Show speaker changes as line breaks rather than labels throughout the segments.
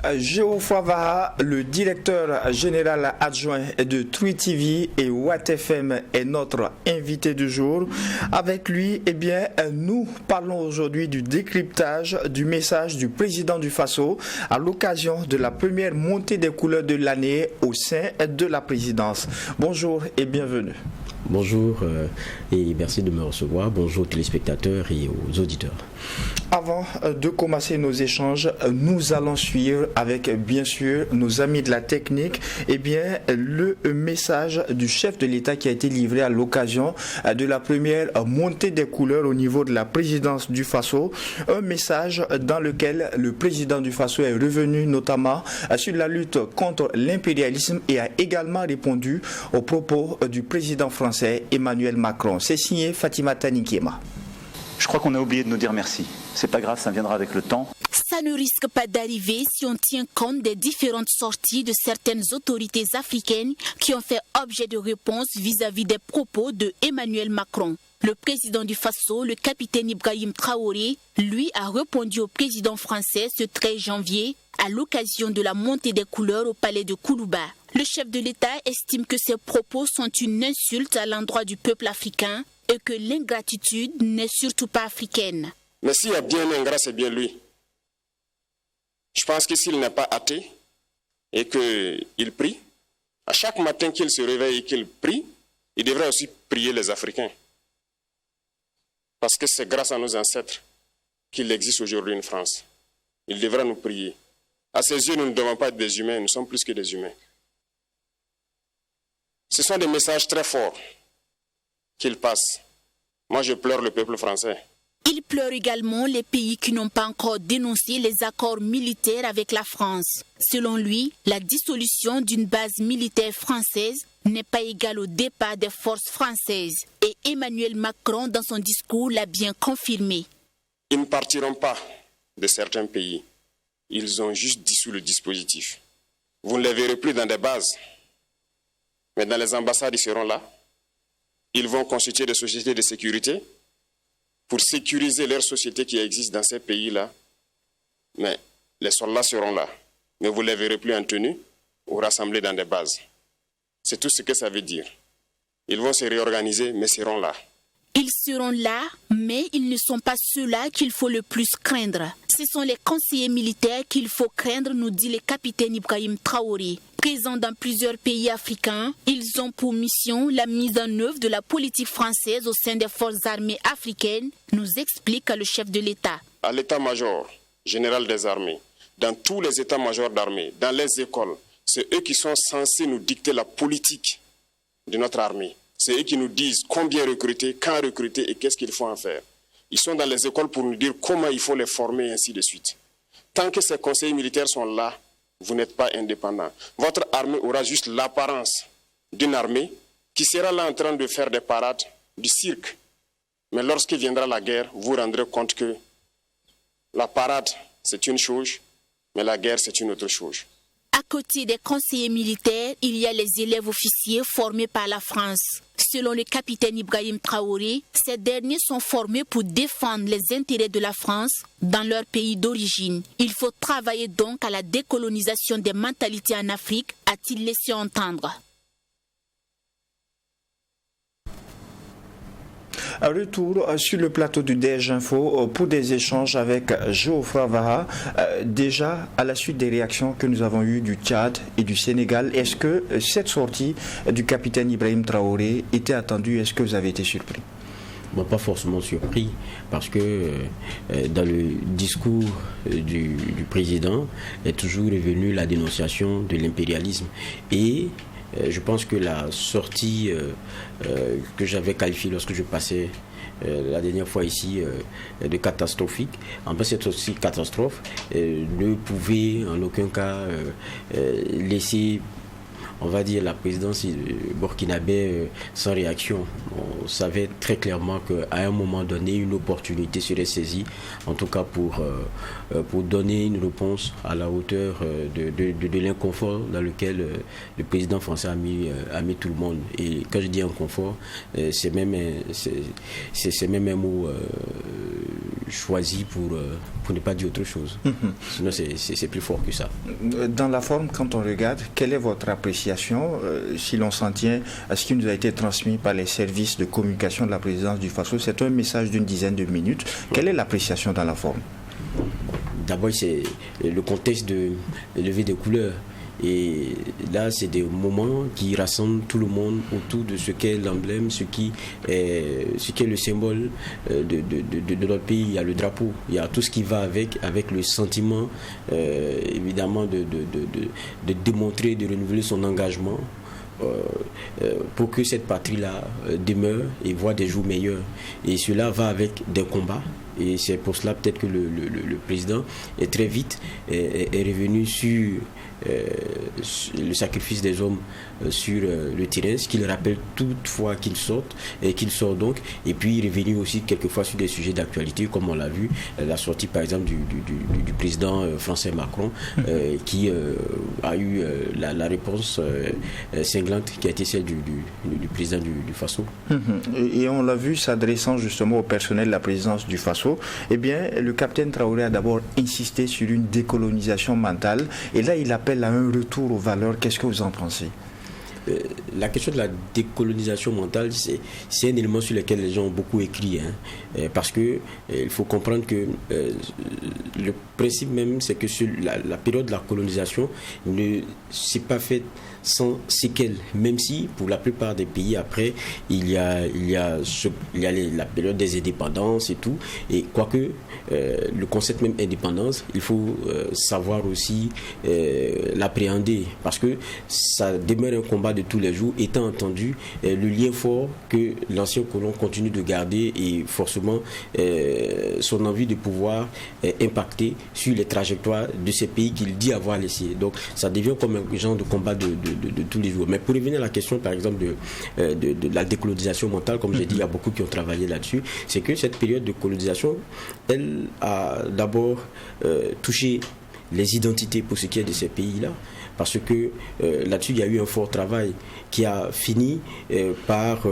Geoffroy Vaha, le directeur général adjoint de Twi TV et Watt FM est notre invité du jour. Avec lui, nous parlons aujourd'hui du décryptage du message du président du Faso à l'occasion de la première montée des couleurs de l'année au sein de la présidence. Bonjour et bienvenue.
Bonjour et merci de me recevoir. Bonjour aux téléspectateurs et aux auditeurs.
Avant de commencer nos échanges, nous allons suivre avec bien sûr nos amis de la technique le message du chef de l'État qui a été livré à l'occasion de la première montée des couleurs au niveau de la présidence du Faso. Un message dans lequel le président du Faso est revenu notamment sur la lutte contre l'impérialisme et a également répondu aux propos du président français Emmanuel Macron. C'est signé Fatima Tanikiema.
Je crois qu'on a oublié de nous dire merci. C'est pas grave, ça viendra avec le temps.
Ça ne risque pas d'arriver si on tient compte des différentes sorties de certaines autorités africaines qui ont fait objet de réponse vis-à-vis des propos de Emmanuel Macron. Le président du Faso, le capitaine Ibrahim Traoré, lui a répondu au président français ce 13 janvier à l'occasion de la montée des couleurs au palais de Koulouba. Le chef de l'État estime que ces propos sont une insulte à l'endroit du peuple africain et que l'ingratitude n'est surtout pas africaine.
Mais s'il y a bien un ingrat, c'est bien lui. Je pense que s'il n'est pas athée et qu'il prie, à chaque matin qu'il se réveille et qu'il prie, il devrait aussi prier les Africains. Parce que c'est grâce à nos ancêtres qu'il existe aujourd'hui une France. Il devra nous prier. À ses yeux, nous ne devons pas être des humains, nous sommes plus que des humains. Ce sont des messages très forts qu'il passe. Moi, je pleure le peuple français.
Il pleure également les pays qui n'ont pas encore dénoncé les accords militaires avec la France. Selon lui, la dissolution d'une base militaire française n'est pas égale au départ des forces françaises. Et Emmanuel Macron, dans son discours, l'a bien confirmé.
Ils ne partiront pas de certains pays. Ils ont juste dissous le dispositif. Vous ne les verrez plus dans des bases. Mais dans les ambassades, ils seront là. Ils vont constituer des sociétés de sécurité pour sécuriser leurs sociétés qui existent dans ces pays-là. Mais les soldats seront là. Mais vous ne les verrez plus en tenue ou rassemblés dans des bases. C'est tout ce que ça veut dire. Ils vont se réorganiser, mais seront là.
Ils seront là, mais ils ne sont pas ceux-là qu'il faut le plus craindre. Ce sont les conseillers militaires qu'il faut craindre, nous dit le capitaine Ibrahim Traoré. Présents dans plusieurs pays africains, ils ont pour mission la mise en œuvre de la politique française au sein des forces armées africaines, nous explique le chef de l'État.
À l'état-major général des armées, dans tous les états-majors d'armée, dans les écoles, c'est eux qui sont censés nous dicter la politique de notre armée. C'est eux qui nous disent combien recruter, quand recruter et qu'est-ce qu'il faut en faire. Ils sont dans les écoles pour nous dire comment il faut les former et ainsi de suite. Tant que ces conseillers militaires sont là, vous n'êtes pas indépendant. Votre armée aura juste l'apparence d'une armée qui sera là en train de faire des parades, du cirque. Mais lorsque viendra la guerre, vous vous rendrez compte que la parade, c'est une chose, mais la guerre, c'est une autre chose.
À côté des conseillers militaires, il y a les élèves officiers formés par la France. Selon le capitaine Ibrahim Traoré, ces derniers sont formés pour défendre les intérêts de la France dans leur pays d'origine. Il faut travailler donc à la décolonisation des mentalités en Afrique, a-t-il laissé entendre.
Retour sur le plateau du DG Info pour des échanges avec Geoffroy Vaha. Déjà, à la suite des réactions que nous avons eues du Tchad et du Sénégal, est-ce que cette sortie du capitaine Ibrahim Traoré était attendue? Est-ce que vous avez été surpris?
Bon, pas forcément surpris, parce que dans le discours du président est toujours revenu la dénonciation de l'impérialisme. Et je pense que la sortie que j'avais qualifiée lorsque je passais la dernière fois ici de catastrophique, en fait cette aussi catastrophe ne pouvait en aucun cas laisser, on va dire, la présidence burkinabé sans réaction. On savait très clairement qu'à un moment donné, une opportunité serait saisie, en tout cas pour donner une réponse à la hauteur de l'inconfort dans lequel le président français a mis tout le monde. Et quand je dis inconfort, c'est même un mot choisi pour ne pas dire autre chose. Sinon, c'est plus fort que ça.
Dans la forme, quand on regarde, quelle est votre appréciation, si l'on s'en tient à ce qui nous a été transmis par les services de communication de la présidence du Faso? C'est un message d'une dizaine de minutes. Quelle est l'appréciation dans la forme?
D'abord, c'est le contexte de lever des couleurs. Et là, c'est des moments qui rassemblent tout le monde autour de ce qu'est l'emblème, ce qui est le symbole de notre pays. Il y a le drapeau, il y a tout ce qui va avec le sentiment, évidemment, de démontrer, de renouveler son engagement pour que cette patrie-là demeure et voit des jours meilleurs. Et cela va avec des combats. Et c'est pour cela peut-être que le président est très vite est revenu sur le sacrifice des hommes sur le terrain, ce qu'il rappelle toutefois qu'il sort donc, et puis il est revenu aussi quelquefois sur des sujets d'actualité, comme on l'a vu, la sortie par exemple du président français Macron, qui a eu la réponse cinglante qui a été celle du président du Faso.
Et on l'a vu s'adressant justement au personnel de la présidence du Faso. Eh bien, le capitaine Traoré a d'abord insisté sur une décolonisation mentale, et là il appelle à un retour aux valeurs. Qu'est-ce que vous en pensez?
La question de la décolonisation mentale, c'est un élément sur lequel les gens ont beaucoup écrit, parce que il faut comprendre que le principe même, c'est que sur la période de la colonisation ne s'est pas faite sans séquelles, même si pour la plupart des pays après il y a la période des indépendances et tout, et quoique le concept même indépendance, il faut savoir aussi l'appréhender, parce que ça demeure un combat de tous les jours, étant entendu le lien fort que l'ancien colon continue de garder, et forcément son envie de pouvoir impacter sur les trajectoires de ces pays qu'il dit avoir laissés. Donc ça devient comme un genre de combat de tous les jours. Mais pour revenir à la question par exemple de la décolonisation mentale, comme j'ai dit, il y a beaucoup qui ont travaillé là-dessus, c'est que cette période de colonisation, elle a d'abord touché les identités pour ce qui est de ces pays-là, parce que là-dessus il y a eu un fort travail qui a fini par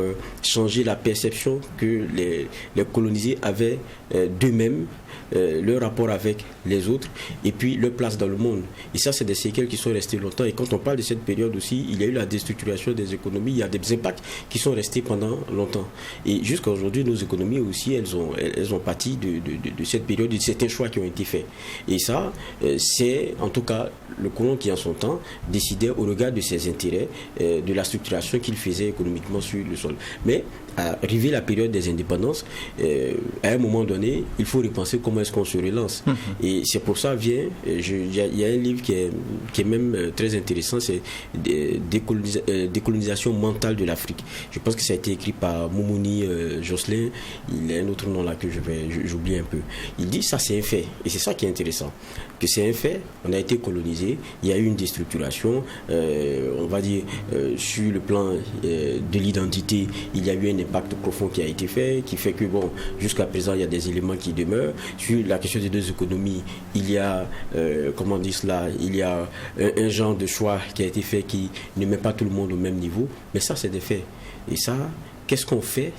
changer la perception que les colonisés avaient d'eux-mêmes, leur rapport avec les autres, et puis leur place dans le monde. Et ça, c'est des séquelles qui sont restées longtemps. Et quand on parle de cette période aussi, il y a eu la déstructuration des économies, il y a des impacts qui sont restés pendant longtemps. Et jusqu'à aujourd'hui, nos économies aussi, elles ont pâti de cette période, de certains choix qui ont été faits. Et ça, c'est en tout cas le colon qui, en son temps, décidait au regard de ses intérêts, de la structuration qu'il faisait économiquement sur le sol. Mais arrivé la période des indépendances, à un moment donné, il faut repenser comment est-ce qu'on se relance. Et c'est pour ça, il y a un livre qui est même très intéressant, c'est Décolonisation mentale de l'Afrique. Je pense que ça a été écrit par Moumouni Jocelyn. Il y a un autre nom là que j'oublie un peu. Il dit ça, c'est un fait. Et c'est ça qui est intéressant. Que c'est un fait, on a été colonisé, il y a eu une déstructuration, on va dire, sur le plan de l'identité, il y a eu un impact profond qui a été fait, qui fait que, bon, jusqu'à présent, il y a des éléments qui demeurent. Sur la question des deux économies, il y a, comment dire cela, il y a un genre de choix qui a été fait qui ne met pas tout le monde au même niveau, mais ça, c'est des faits. Et ça, qu'est-ce qu'on fait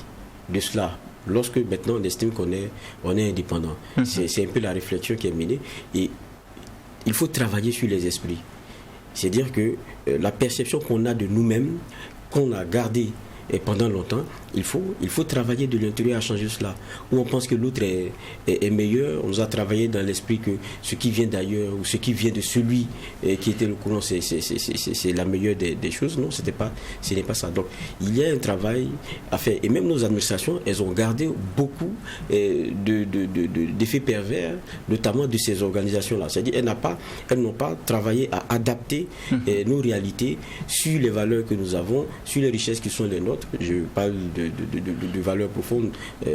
de cela lorsque maintenant on estime qu'on est indépendant? C'est un peu la réflexion qui est menée, et il faut travailler sur les esprits. C'est-à-dire que la perception qu'on a de nous-mêmes, qu'on a gardée pendant longtemps, il faut travailler de l'intérieur à changer cela. Où on pense que l'autre est meilleur, on nous a travaillé dans l'esprit que ce qui vient d'ailleurs ou ce qui vient de celui qui était le colon, c'est la meilleure des choses. Non, ce n'est pas ça. Donc il y a un travail à faire. Et même nos administrations, elles ont gardé beaucoup d'effets pervers, notamment de ces organisations-là. C'est-à-dire elles n'ont pas travaillé à adapter nos réalités sur les valeurs que nous avons, sur les richesses qui sont les nôtres. Je parle de valeurs profondes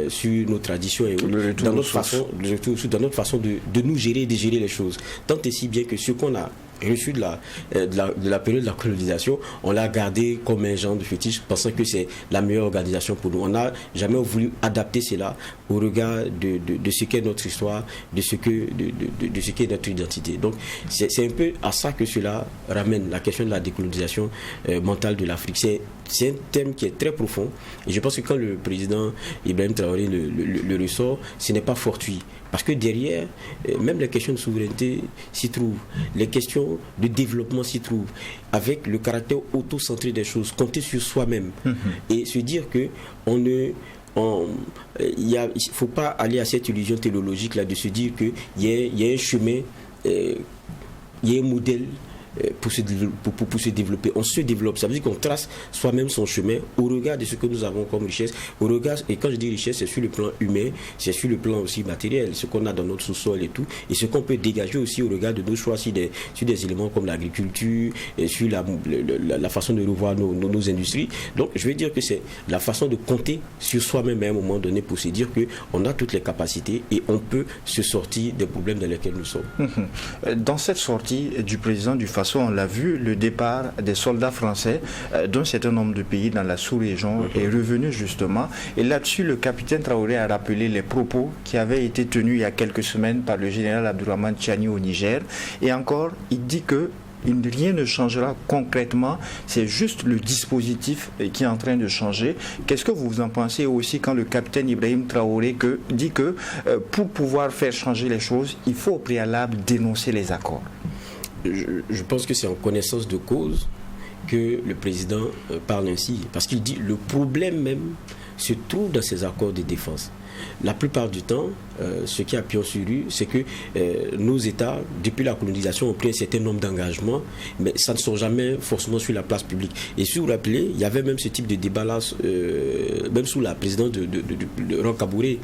sur nos traditions et dans notre façon de nous gérer et de gérer les choses. Tant et si bien que ce qu'on a reçu de la période de la colonisation, on l'a gardé comme un genre de fétiche, pensant que c'est la meilleure organisation pour nous. On n'a jamais voulu adapter cela au regard de ce qu'est notre histoire, de ce qu'est notre identité. Donc c'est un peu à ça que cela ramène, la question de la décolonisation mentale de l'Afrique. C'est un thème qui est très profond, et je pense que quand le président Ibrahim Traoré le ressort, ce n'est pas fortuit. Parce que derrière, même les questions de souveraineté s'y trouvent, les questions de développement s'y trouvent, avec le caractère auto-centré des choses, compter sur soi-même et se dire que il ne faut pas aller à cette illusion théologique là de se dire qu'il y a un chemin, il y a un modèle pour se développer. On se développe, ça veut dire qu'on trace soi-même son chemin au regard de ce que nous avons comme richesse, au regard, et quand je dis richesse, c'est sur le plan humain, c'est sur le plan aussi matériel, ce qu'on a dans notre sous-sol et tout, et ce qu'on peut dégager aussi au regard de nos choix sur des éléments comme l'agriculture, et sur la façon de revoir nos industries. Donc je veux dire que c'est la façon de compter sur soi-même à un moment donné pour se dire qu'on a toutes les capacités et on peut se sortir des problèmes dans lesquels nous sommes.
Dans cette sortie du président du on l'a vu, le départ des soldats français d'un certain nombre de pays dans la sous-région est revenu justement. Et là-dessus, le capitaine Traoré a rappelé les propos qui avaient été tenus il y a quelques semaines par le général Abdourahmane Tiani au Niger. Et encore, il dit que rien ne changera concrètement, c'est juste le dispositif qui est en train de changer. Qu'est-ce que vous en pensez aussi quand le capitaine Ibrahim Traoré dit que pour pouvoir faire changer les choses, il faut au préalable dénoncer les accords?
Je pense que c'est en connaissance de cause que le président parle ainsi, parce qu'il dit le problème même se trouve dans ces accords de défense. La plupart du temps, ce qui a pion sur rue, c'est que nos États, depuis la colonisation, ont pris un certain nombre d'engagements, mais ça ne sort jamais forcément sur la place publique. Et si vous vous rappelez, il y avait même ce type de débat-là, même sous la présidence de Roch Kaboré.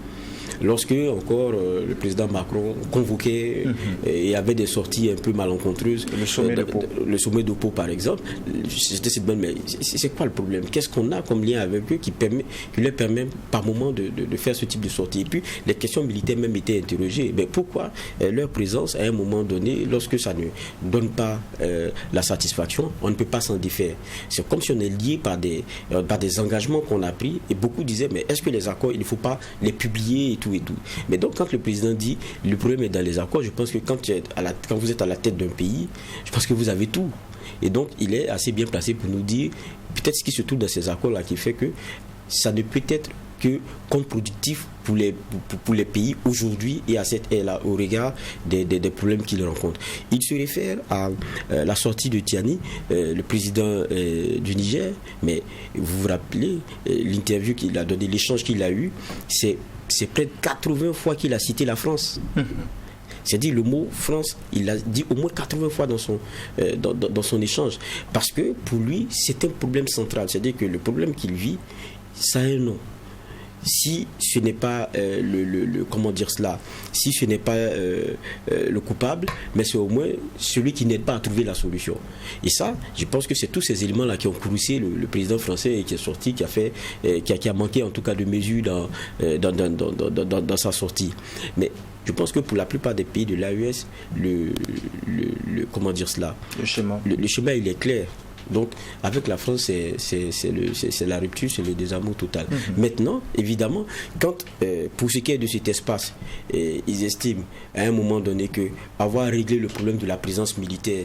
Lorsque encore le président Macron convoquait et avait des sorties un peu malencontreuses, le sommet de Pau par exemple, c'était cette bonne, mais c'est quoi le problème? Qu'est-ce qu'on a comme lien avec eux qui leur permet par moment de faire ce type de sortie? Et puis les questions militaires même étaient interrogées. Mais pourquoi leur présence à un moment donné, lorsque ça ne donne pas la satisfaction, on ne peut pas s'en défaire? C'est comme si on est lié par des engagements qu'on a pris, et beaucoup disaient mais est-ce que les accords, il ne faut pas les publier et tout et tout. Mais donc quand le président dit le problème est dans les accords, je pense que quand vous êtes à la tête d'un pays, je pense que vous avez tout. Et donc il est assez bien placé pour nous dire peut-être ce qui se trouve dans ces accords-là qui fait que ça ne peut être que contre-productif pour les pays aujourd'hui et à cette ère-là au regard des problèmes qu'ils rencontrent. Il se réfère à la sortie de Tiani, le président du Niger, mais vous vous rappelez l'interview qu'il a donné, l'échange qu'il a eu, c'est près de 80 fois qu'il a cité la France. C'est-à-dire le mot France, il l'a dit au moins 80 fois dans son échange. Parce que pour lui, c'est un problème central. C'est-à-dire que le problème qu'il vit, ça a un nom. Si ce n'est pas comment dire cela, si ce n'est pas le coupable, mais c'est au moins celui qui n'aide pas à trouver la solution. Et ça, je pense que c'est tous ces éléments-là qui ont courroucé le président français et qui est sorti, qui a manqué en tout cas de mesure dans sa sortie. Mais je pense que pour la plupart des pays de l'AES, comment dire cela, le schéma il est clair. Donc, avec la France, c'est la rupture, c'est le désamour total. Maintenant, évidemment, quand, pour ce qui est de cet espace, ils estiment à un moment donné que avoir réglé le problème de la présence militaire,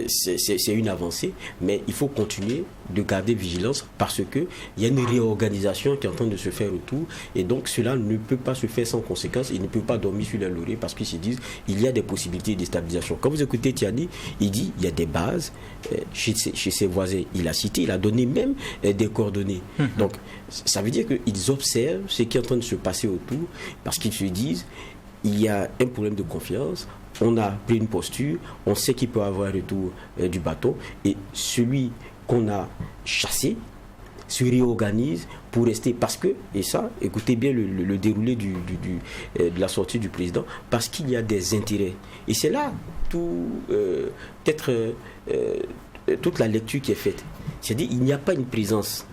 c'est une avancée, mais il faut continuer de garder vigilance parce qu'il y a une réorganisation qui est en train de se faire autour, et donc cela ne peut pas se faire sans conséquence. Ils ne peuvent pas dormir sur leur laurier parce qu'ils se disent il y a des possibilités de déstabilisation. Quand vous écoutez Tiani, il dit il y a des bases chez ses voisins. Il a cité, il a donné même des coordonnées. Donc ça veut dire qu'ils observent ce qui est en train de se passer autour parce qu'ils se disent il y a un problème de confiance. On a pris une posture, on sait qu'il peut avoir un retour du bâton, et celui qu'on a chassé se réorganise pour rester, parce que, et ça, écoutez bien le déroulé de la sortie du président, parce qu'il y a des intérêts. Et c'est là toute la lecture qui est faite. C'est-à-dire il n'y a pas une présence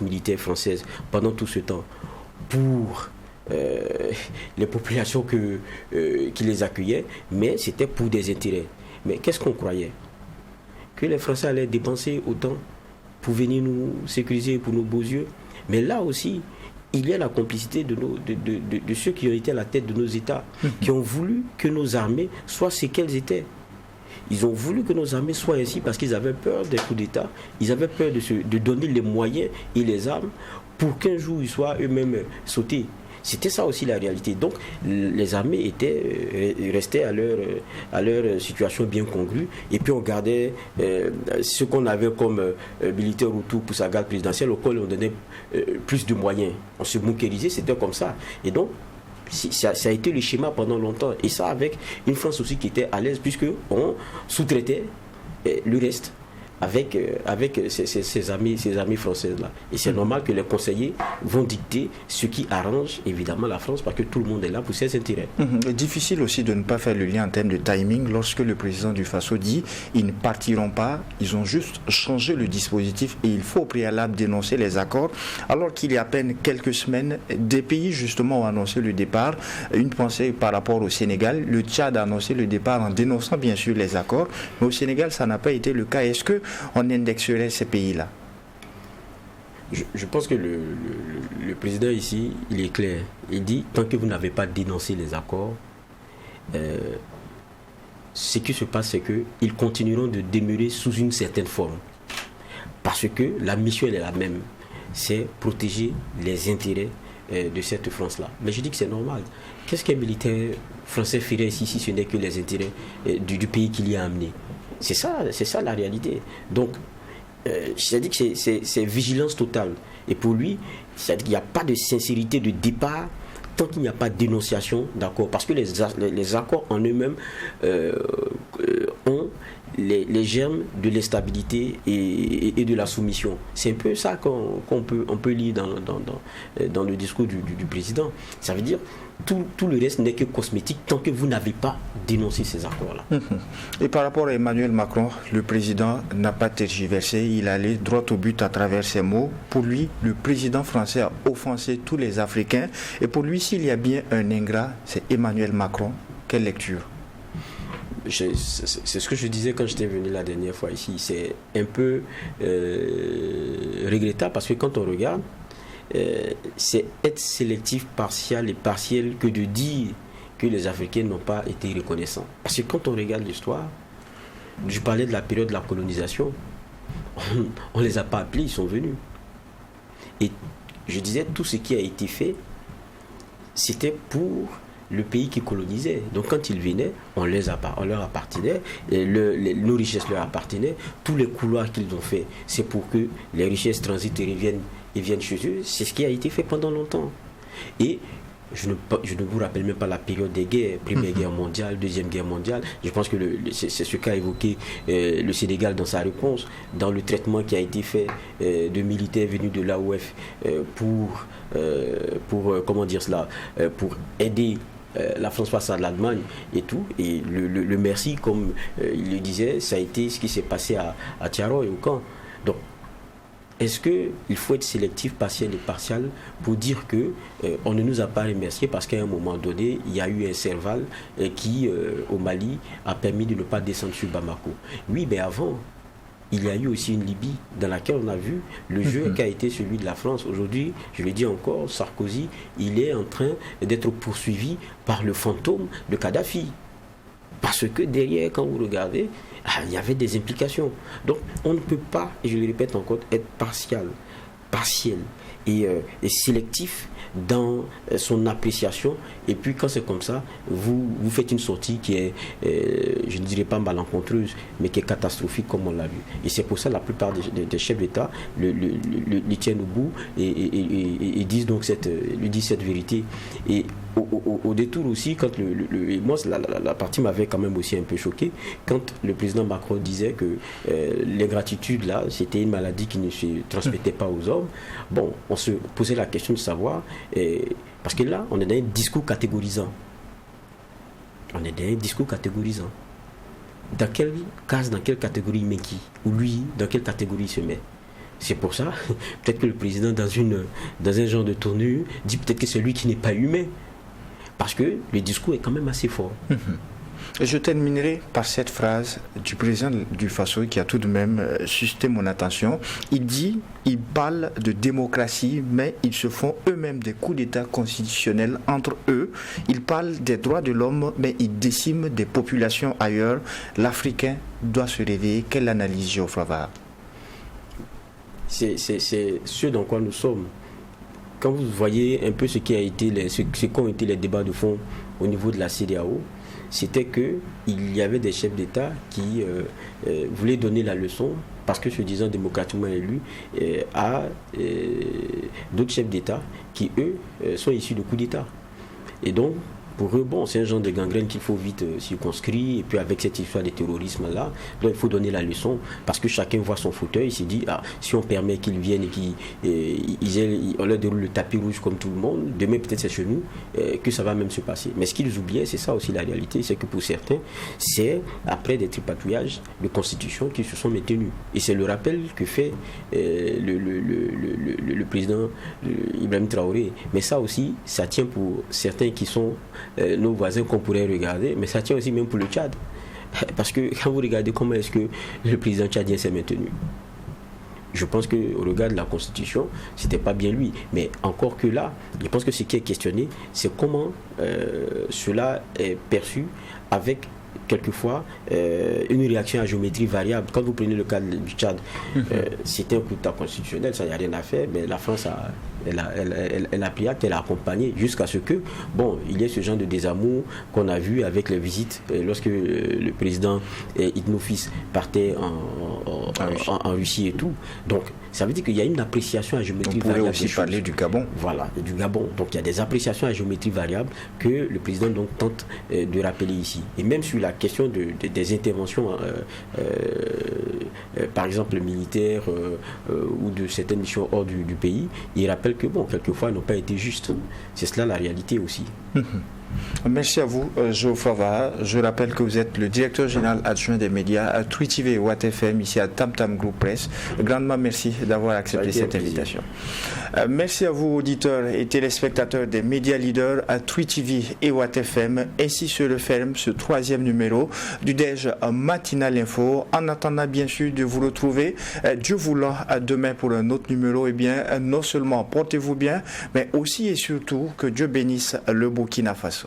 militaire française pendant tout ce temps pour les populations qui les accueillaient, mais c'était pour des intérêts. Mais qu'est-ce qu'on croyait? Que les Français allaient dépenser autant pour venir nous sécuriser pour nos beaux yeux. Mais là aussi, il y a la complicité de ceux qui ont été à la tête de nos États, qui ont voulu que nos armées soient ce qu'elles étaient. Ils ont voulu que nos armées soient ainsi parce qu'ils avaient peur des coups d'État, ils avaient peur de donner les moyens et les armes pour qu'un jour ils soient eux-mêmes sautés. C'était ça aussi la réalité. Donc les armées restaient à leur situation bien congrue, et puis on gardait ce qu'on avait comme militaire autour pour sa garde présidentielle, auquel on donnait plus de moyens. On se bouquérisait, c'était comme ça. Et donc ça a été le schéma pendant longtemps, et ça avec une France aussi qui était à l'aise, puisqu'on sous-traitait le reste avec ces amis françaises là. Et c'est normal que les conseillers vont dicter ce qui arrange évidemment la France, parce que tout le monde est là pour ses intérêts.
Difficile aussi de ne pas faire le lien en termes de timing lorsque le président du Faso dit ils ne partiront pas, ils ont juste changé le dispositif et il faut au préalable dénoncer les accords, alors qu'il y a à peine quelques semaines, des pays justement ont annoncé le départ. Une pensée par rapport au Sénégal, le Tchad a annoncé le départ en dénonçant bien sûr les accords, mais au Sénégal ça n'a pas été le cas. Est-ce que on indexerait ces pays-là?
Je pense que le président ici, il est clair. Il dit, tant que vous n'avez pas dénoncé les accords, ce qui se passe, c'est qu'ils continueront de demeurer sous une certaine forme. Parce que la mission, elle est la même. C'est protéger les intérêts de cette France-là. Mais je dis que c'est normal. Qu'est-ce qu'un militaire français ferait ici si ce n'est que les intérêts du pays qui l'y a amené? C'est ça la réalité. Donc, je dis que c'est vigilance totale. Et pour lui, c'est-à-dire qu'il n'y a pas de sincérité de départ tant qu'il n'y a pas de dénonciation d'accord. Parce que les accords en eux-mêmes ont les germes de l'instabilité et de la soumission. C'est un peu ça qu'on peut lire dans le discours du président. Ça veut dire tout le reste n'est que cosmétique tant que vous n'avez pas dénoncé ces accords-là.
Et par rapport à Emmanuel Macron, le président n'a pas tergiversé, il allait droit au but à travers ses mots. Pour lui, le président français a offensé tous les Africains. Et pour lui, s'il y a bien un ingrat, c'est Emmanuel Macron. Quelle lecture?
C'est ce que je disais quand j'étais venu la dernière fois ici. C'est un peu regrettable parce que quand on regarde, c'est être sélectif, partial et partiel que de dire que les Africains n'ont pas été reconnaissants. Parce que quand on regarde l'histoire, je parlais de la période de la colonisation, on ne les a pas appelés, ils sont venus. Et je disais, tout ce qui a été fait, c'était pour le pays qui colonisait. Donc quand ils venaient, on leur appartenait, nos richesses leur appartenaient, tous les couloirs qu'ils ont fait, c'est pour que les richesses transitent et viennent chez eux. C'est ce qui a été fait pendant longtemps. Et je ne vous rappelle même pas la période des guerres, Première Guerre mondiale, Deuxième Guerre mondiale. Je pense que c'est ce qu'a évoqué le Sénégal dans sa réponse, dans le traitement qui a été fait de militaires venus de l'AOF pour aider la France face à l'Allemagne et tout. Et le merci, comme il le disait, ça a été ce qui s'est passé à Tiaroy, au camp. Donc, est-ce qu'il faut être sélectif, partiel et partial pour dire qu'on ne nous a pas remercié parce qu'à un moment donné, il y a eu un Serval qui, au Mali, a permis de ne pas descendre sur Bamako? Oui, mais avant, il y a eu aussi une Libye dans laquelle on a vu le jeu qui a été celui de la France. Aujourd'hui, je le dis encore, Sarkozy, il est en train d'être poursuivi par le fantôme de Kadhafi. Parce que derrière, quand vous regardez, il y avait des implications. Donc, on ne peut pas, et je le répète encore, être partiel et sélectif dans son appréciation. Et puis, quand c'est comme ça, vous faites une sortie qui est, je ne dirais pas malencontreuse, mais qui est catastrophique, comme on l'a vu. Et c'est pour ça que la plupart des chefs d'État le tiennent au bout et disent donc lui disent cette vérité. Et au détour aussi, quand moi, la partie m'avait quand même aussi un peu choqué, quand le président Macron disait que l'ingratitude, là, c'était une maladie qui ne se transmettait pas aux hommes. Bon, on se posait la question de savoir, parce que là, on est dans un discours catégorisant. Dans quelle case, dans quelle catégorie il met qui? Ou lui, dans quelle catégorie il se met? C'est pour ça, peut-être que le président, dans un genre de tournure, dit peut-être que c'est lui qui n'est pas humain. Parce que le discours est quand même assez fort.
Je terminerai par cette phrase du président du Faso qui a tout de même suscité mon attention. Il parle de démocratie, mais ils se font eux-mêmes des coups d'État constitutionnels entre eux. Ils parlent des droits de l'homme, mais ils déciment des populations ailleurs. L'Africain doit se réveiller. Quelle analyse, Geoffroy Var?
C'est ce dans quoi nous sommes. Quand vous voyez un peu ce qu'ont été les débats de fond au niveau de la CEDEAO, c'était qu'il y avait des chefs d'État qui voulaient donner la leçon, parce que se disant démocratiquement élus, à d'autres chefs d'État qui, eux, sont issus de coups d'État. Et donc, pour eux, bon, c'est un genre de gangrène qu'il faut vite circonscrire. Et puis avec cette histoire de terrorisme-là, il faut donner la leçon. Parce que chacun voit son fauteuil, il s'est dit, si on permet qu'ils viennent et on leur déroule le tapis rouge comme tout le monde, demain peut-être c'est chez nous, que ça va même se passer. Mais ce qu'ils oubliaient, c'est ça aussi la réalité, c'est que pour certains, c'est après des tripatouillages de constitution qu'ils se sont maintenus. Et c'est le rappel que fait le président Ibrahim Traoré. Mais ça aussi, ça tient pour certains qui sont nos voisins qu'on pourrait regarder, mais ça tient aussi même pour le Tchad. Parce que quand vous regardez comment est-ce que le président tchadien s'est maintenu, je pense qu'au regard de la Constitution, c'était pas bien lui. Mais encore que là, je pense que ce qui est questionné, c'est comment cela est perçu avec quelquefois une réaction à géométrie variable. Quand vous prenez le cas du Tchad, c'était un coup d'État constitutionnel, ça n'y a rien à faire, mais la France elle a pris acte, elle a accompagné jusqu'à ce que, il y ait ce genre de désamour qu'on a vu avec les visites lorsque le président Itno-Fils partait en Russie et tout. Donc, ça veut dire qu'il y a une appréciation à géométrie variable.
On pourrait aussi parler du Gabon.
Voilà, du Gabon. Donc, il y a des appréciations à géométrie variable que le président donc tente de rappeler ici. Et même sur la question des interventions, par exemple militaires ou de certaines missions hors du pays, il rappelle que quelquefois elles n'ont pas été justes. C'est cela la réalité aussi.
Merci à vous, Geoffroy Var. Je rappelle que vous êtes le directeur général adjoint des médias à Twi TV et Watt FM ici à Tam Tam Group Press. Grandement merci d'avoir accepté cette invitation. Merci à vous, auditeurs et téléspectateurs des médias leaders à Twi TV et Watt FM. Ainsi se referme ce 3e numéro du DEJ Matinal Info. En attendant bien sûr de vous retrouver, Dieu voulant, demain pour un autre numéro, non seulement portez-vous bien, mais aussi et surtout que Dieu bénisse le Burkina Faso.